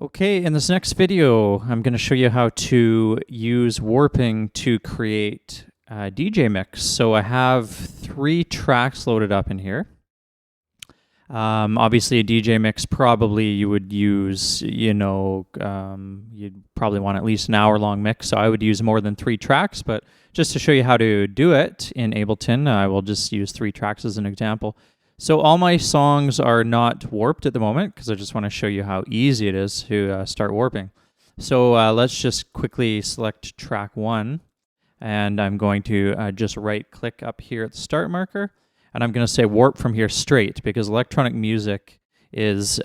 Okay, in this next video, I'm going to show you how to use warping to create a DJ mix. So I have 3 tracks loaded up in here. Obviously, a DJ mix probably you would use, you'd probably want at least an hour-long mix. So I would use more than 3 tracks, but just to show you how to do it in Ableton, I will just use 3 tracks as an example. So all my songs are not warped at the moment because I just want to show you how easy it is to start warping. So let's just quickly select track 1, and I'm going to just right-click up here at the start marker, and I'm going to say warp from here straight because electronic music is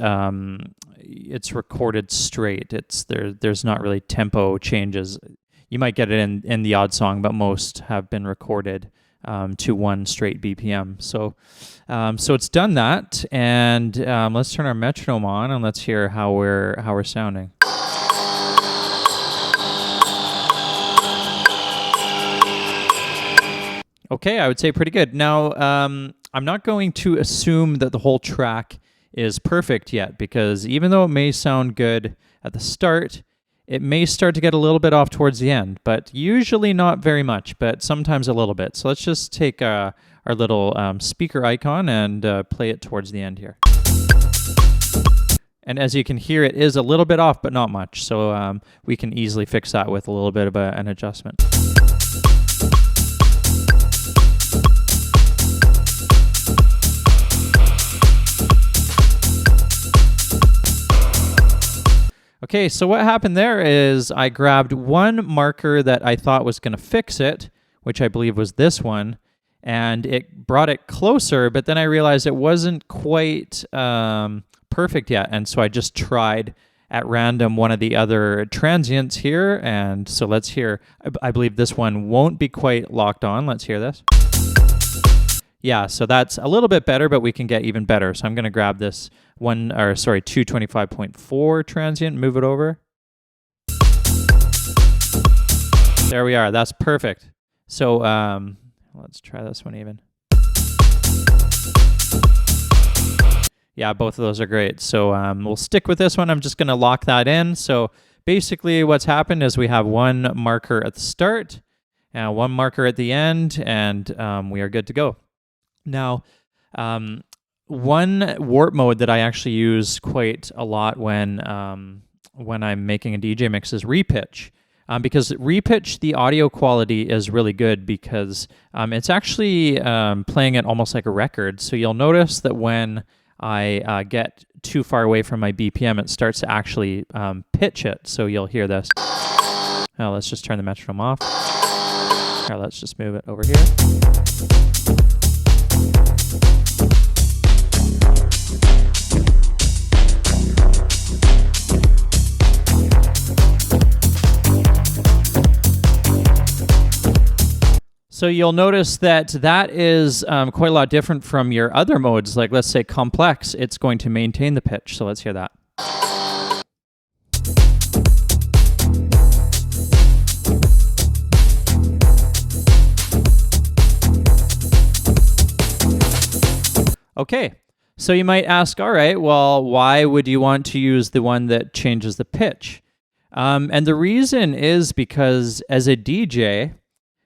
it's recorded straight. There's not really tempo changes. You might get it in the odd song, but most have been recorded to 1 straight BPM. So it's done that, and let's turn our metronome on and let's hear how we're sounding. Okay, I would say pretty good. Now, I'm not going to assume that the whole track is perfect yet, because even though it may sound good at the start, it may start to get a little bit off towards the end, but usually not very much, but sometimes a little bit. So let's just take our little speaker icon and play it towards the end here. And as you can hear, it is a little bit off, but not much. So we can easily fix that with a little bit of an adjustment. Okay, so what happened there is I grabbed one marker that I thought was going to fix it, which I believe was this one, and it brought it closer, but then I realized it wasn't quite perfect yet, and so I just tried at random one of the other transients here, and so let's hear. I believe this one won't be quite locked on. Let's hear this. Yeah, so that's a little bit better, but we can get even better. So I'm going to grab this 225.4 transient, move it over. There we are. That's perfect. So let's try this one even. Yeah, both of those are great. So we'll stick with this one. I'm just going to lock that in. So basically what's happened is we have one marker at the start and one marker at the end, and we are good to go. Now, one warp mode that I actually use quite a lot when I'm making a DJ mix is repitch. Because repitch, the audio quality is really good because it's actually playing it almost like a record. So you'll notice that when I get too far away from my BPM, it starts to actually pitch it. So you'll hear this. Now let's just turn the metronome off. Now let's just move it over here. So you'll notice that is quite a lot different from your other modes, like let's say complex. It's going to maintain the pitch. So let's hear that. Okay, so you might ask, all right, well, why would you want to use the one that changes the pitch? And the reason is because as a DJ,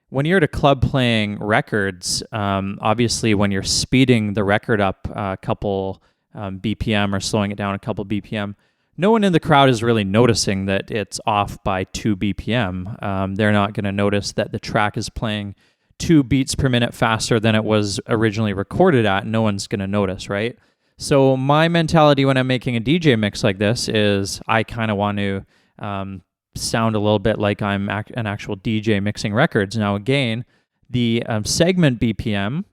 when you're at a club playing records, obviously when you're speeding the record up a couple BPM or slowing it down a couple BPM, no one in the crowd is really noticing that it's off by 2 BPM. They're not going to notice that the track is playing 2 beats per minute faster than it was originally recorded at. No one's going to notice, right? So my mentality when I'm making a DJ mix like this is I kind of want to sound a little bit like I'm an actual DJ mixing records. Now again, the segment BPM,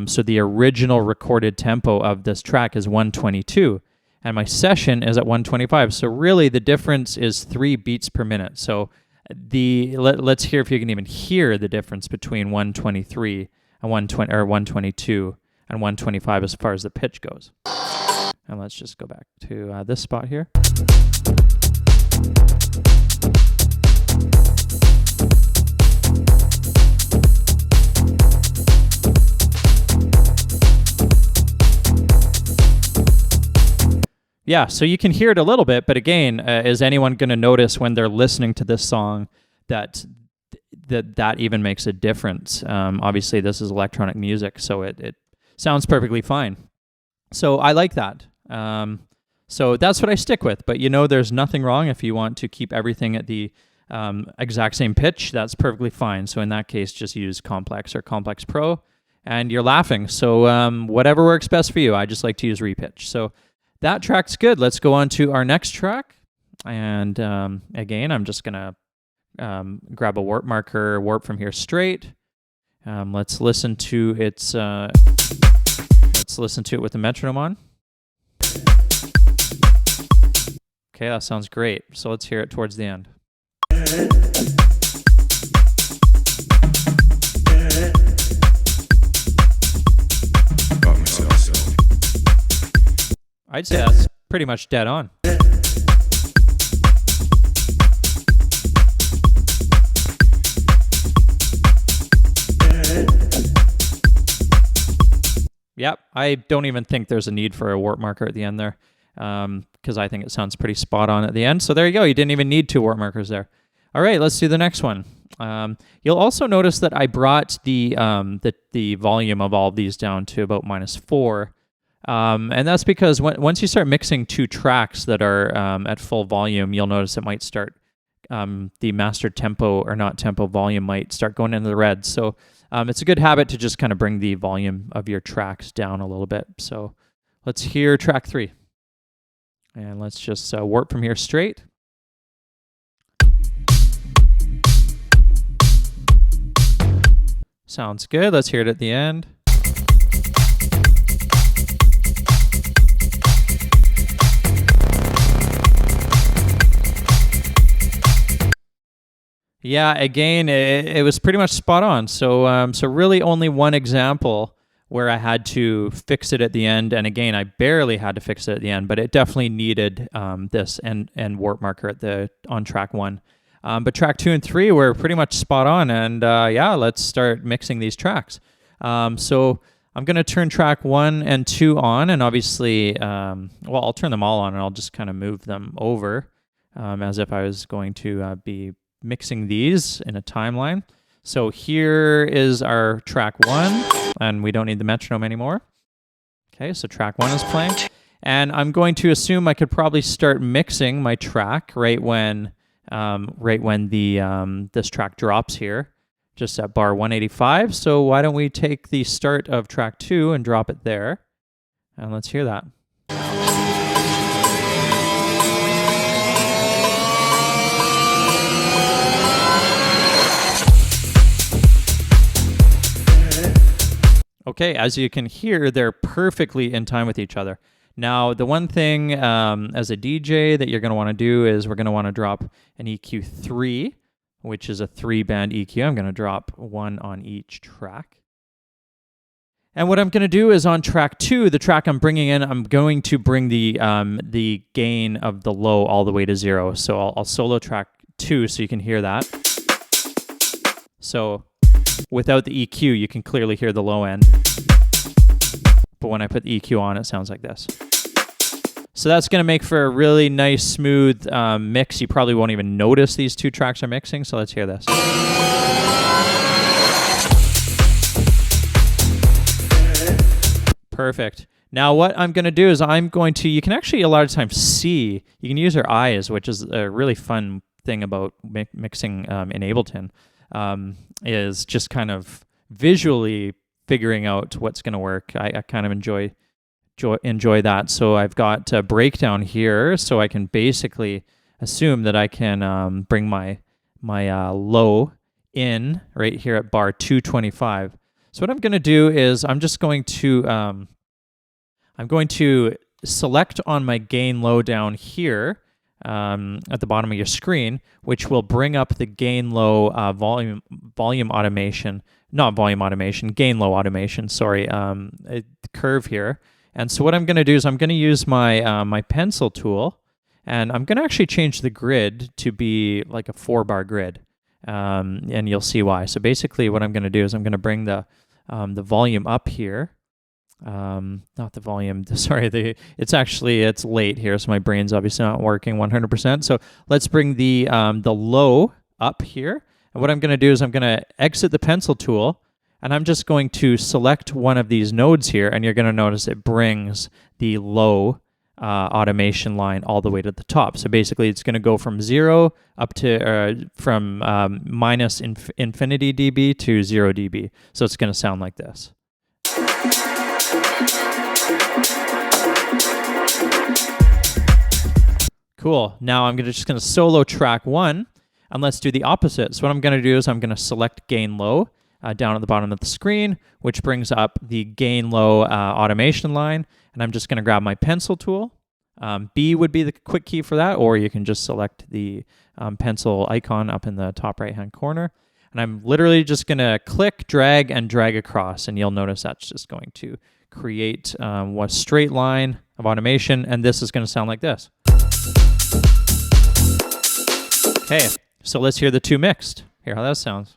so the original recorded tempo of this track is 122, and my session is at 125. So really the difference is 3 beats per minute. So let's hear if you can even hear the difference between 123 and 122 and 125 as far as the pitch goes. And let's just go back to this spot here. Yeah, so you can hear it a little bit, but again, is anyone going to notice when they're listening to this song that that even makes a difference? Obviously, this is electronic music, so it sounds perfectly fine. So I like that. So that's what I stick with. But there's nothing wrong if you want to keep everything at the exact same pitch. That's perfectly fine. So in that case, just use Complex or Complex Pro, and you're laughing. So whatever works best for you. I just like to use repitch. So that track's good. Let's go on to our next track. And again, I'm just gonna grab a warp marker, warp from here straight. Let's listen to its. Let's listen to it with the metronome on. Okay, that sounds great. So let's hear it towards the end. I'd say that's pretty much dead on. Yep, I don't even think there's a need for a warp marker at the end there, because I think it sounds pretty spot on at the end. So there you go. You didn't even need 2 warp markers there. All right, let's do the next one. You'll also notice that I brought the volume of all of these down to about -4, and that's because once you start mixing 2 tracks that are at full volume, you'll notice it might start the master tempo or not tempo volume might start going into the red. So it's a good habit to just kind of bring the volume of your tracks down a little bit. So let's hear track 3. And let's just warp from here straight. Sounds good. Let's hear it at the end. Yeah, again, it was pretty much spot on. So really only one example where I had to fix it at the end. And again, I barely had to fix it at the end, but it definitely needed this and warp marker on track 1. But track 2 and 3 were pretty much spot on. And yeah, let's start mixing these tracks. So I'm going to turn track 1 and 2 on, and obviously, I'll turn them all on, and I'll just kind of move them over as if I was going to be mixing these in a timeline. So here is our track 1, and we don't need the metronome anymore. Okay, so track 1 is playing. And I'm going to assume I could probably start mixing my track right when this track drops here, just at bar 185. So why don't we take the start of track 2 and drop it there, and let's hear that. Okay, as you can hear, they're perfectly in time with each other. Now, the one thing as a DJ that you're going to want to do is we're going to want to drop an EQ3, which is a 3-band EQ. I'm going to drop 1 on each track. And what I'm going to do is on track 2, the track I'm bringing in, I'm going to bring the gain of the low all the way to 0. So I'll solo track 2 so you can hear that. So without the EQ, you can clearly hear the low end. But when I put the EQ on, it sounds like this. So that's going to make for a really nice, smooth mix. You probably won't even notice these 2 tracks are mixing, so let's hear this. Perfect. Now what I'm going to do is you can actually a lot of times see, you can use your eyes, which is a really fun thing about mixing in Ableton, is just kind of visually figuring out what's going to work. I kind of enjoy that. So I've got a breakdown here, so I can basically assume that I can bring my low in right here at bar 225. So what I'm going to do is I'm going to select on my gain low down here at the bottom of your screen, which will bring up the gain low volume automation, not volume automation, gain low automation, sorry, curve here. And so what I'm going to do is I'm going to use my pencil tool, and I'm going to actually change the grid to be like a 4-bar grid, and you'll see why. So basically what I'm going to do is I'm going to bring the volume up here, not the volume, sorry, it's late here, so my brain's obviously not working 100%. So let's bring the low up here. And what I'm going to do is I'm going to exit the pencil tool, and I'm just going to select one of these nodes here, and you're going to notice it brings the low automation line all the way to the top. So basically it's going to go from 0 up to, from minus infinity dB to 0 dB. So it's going to sound like this. Cool. Now I'm just going to solo track 1, and let's do the opposite. So what I'm going to do is I'm going to select gain low down at the bottom of the screen, which brings up the gain low automation line. And I'm just going to grab my pencil tool. B would be the quick key for that, or you can just select the pencil icon up in the top right-hand corner. And I'm literally just going to click, drag, and drag across. And you'll notice that's just going to create a straight line of automation. And this is going to sound like this. Okay, so let's hear the two mixed. Hear how that sounds.